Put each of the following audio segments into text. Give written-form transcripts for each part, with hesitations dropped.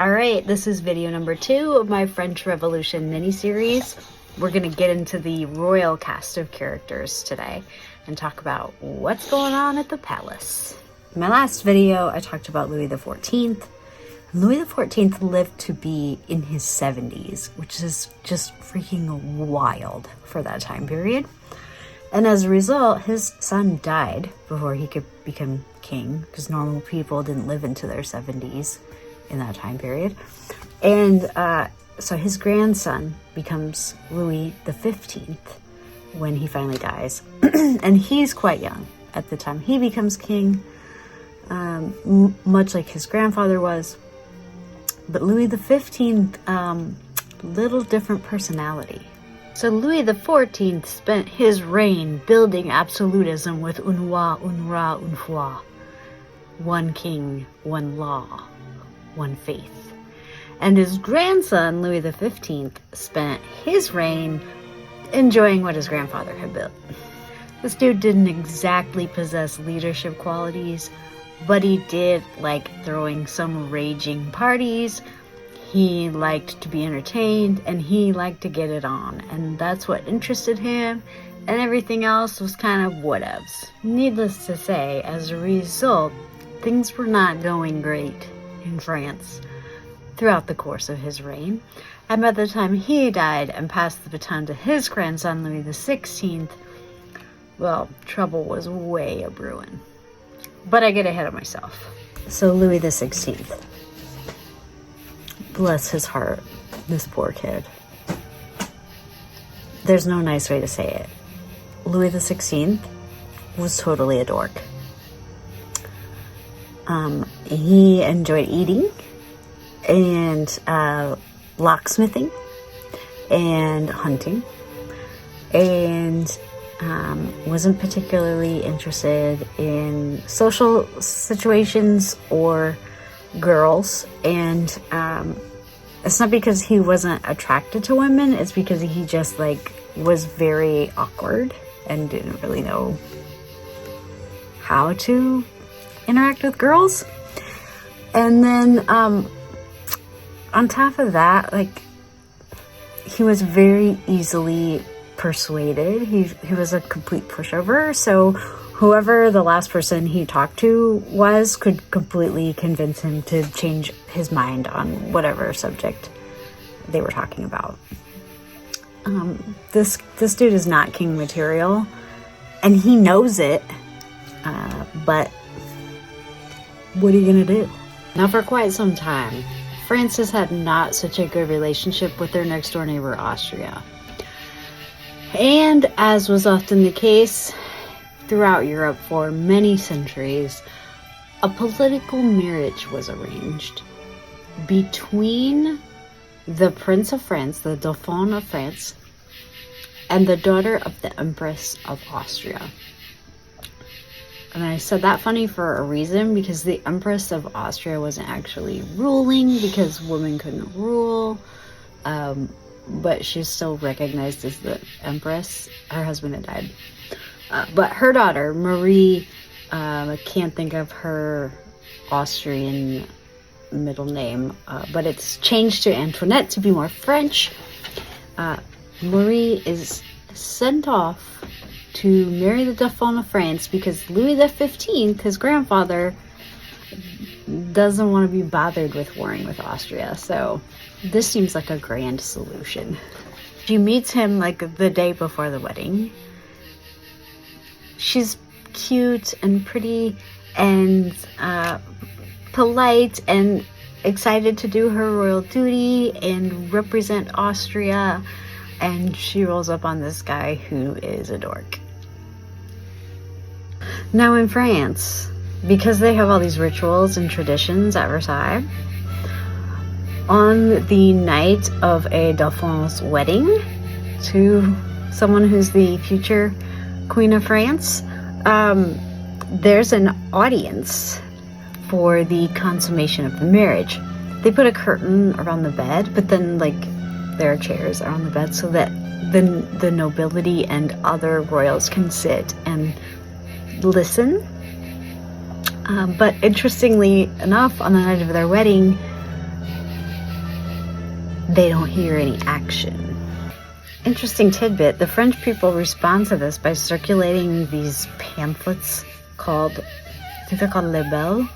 Alright, this is video number 2 of my French Revolution mini-series. We're going to get into the royal cast of characters today and talk about what's going on at the palace. In my last video, I talked about Louis XIV. Louis XIV lived to be in his 70s, which is just freaking wild for that time period. And as a result, his son died before he could become king, because normal people didn't live into their 70s in that time period. And so his grandson becomes Louis XV when he finally dies. And he's quite young at the time he becomes king, much like his grandfather was. But Louis XV, little different personality. So Louis XIV spent his reign building absolutism with un roi, un roi, une foi. One king, one law, one faith. And his grandson, Louis XV, spent his reign enjoying what his grandfather had built. This dude didn't exactly possess leadership qualities, but he did like throwing some raging parties. He liked to be entertained, and he liked to get it on, and that's what interested him, and everything else was kind of whatevs. Needless to say, as a result, things were not going great in France throughout the course of his reign, and by the time he died and passed the baton to his grandson, Louis XVI, well, trouble was way a-brewing. But I get ahead of myself. So Louis XVI. Bless his heart, this poor kid. There's no nice way to say it. Louis XVI was totally a dork. He enjoyed eating and locksmithing and hunting, and wasn't particularly interested in social situations or girls. And it's not because he wasn't attracted to women, it's because he just was very awkward and didn't really know how to interact with girls. And then on top of that, he was very easily persuaded. He was a complete pushover, so whoever the last person he talked to was could completely convince him to change his mind on whatever subject they were talking about. This dude is not king material, and he knows it, but what are you gonna do? Now, for quite some time, France has had not such a good relationship with their next door neighbor, Austria. And as was often the case throughout Europe for many centuries, a political marriage was arranged between the Prince of France, the Dauphin of France, and the daughter of the Empress of Austria. And I said that funny for a reason, because the Empress of Austria wasn't actually ruling because women couldn't rule. But she's still recognized as the Empress. Her husband had died. But her daughter, Marie, I can't think of her Austrian middle name, but it's changed to Antoinette to be more French. Marie is sent off to marry the Dauphin of France because Louis XV, his grandfather, doesn't want to be bothered with warring with Austria. So this seems like a grand solution. She meets him the day before the wedding. She's cute and pretty and polite and excited to do her royal duty and represent Austria, and she rolls up on this guy who is a dork. Now in France, because they have all these rituals and traditions at Versailles, on the night of a Dauphin's wedding to someone who's the future Queen of France, there's an audience for the consummation of the marriage. They put a curtain around the bed, but then there are chairs around the bed so that the nobility and other royals can sit and listen. But interestingly enough, on the night of their wedding, they don't hear any action. Interesting tidbit, the French people respond to this by circulating these pamphlets called, I think they're called libelles.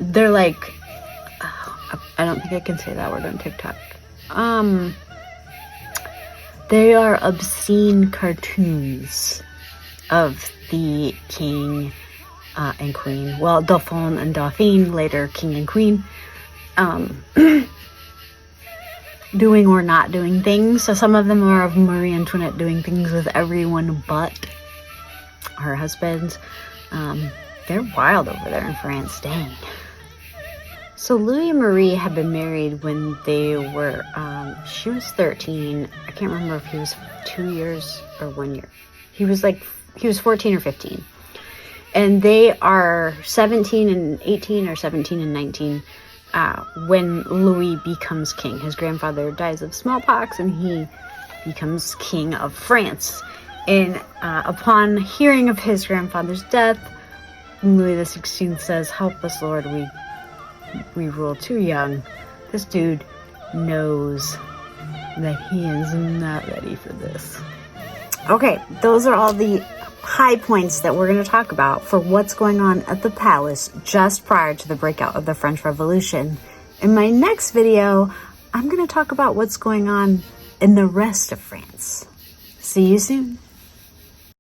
They're like, I don't think I can say that word on TikTok. They are obscene cartoons of the king and queen. Well, Dauphin and Dauphine, later king and queen, doing or not doing things. So some of them are of Marie Antoinette doing things with everyone but her husband. They're wild over there in France, dang. So Louis and Marie had been married when they were, she was 13. I can't remember if he was 2 years or 1 year. He was 14 or 15. And they are 17 and 18 or 17 and 19 when Louis becomes king. His grandfather dies of smallpox and he becomes king of France. And upon hearing of his grandfather's death, Louis XVI says, "Help us, Lord, we rule too young. This dude knows that he is not ready for this." Okay, those are all the high points that we're going to talk about for what's going on at the palace just prior to the breakout of the French Revolution. In my next video, I'm going to talk about what's going on in the rest of France. See you soon.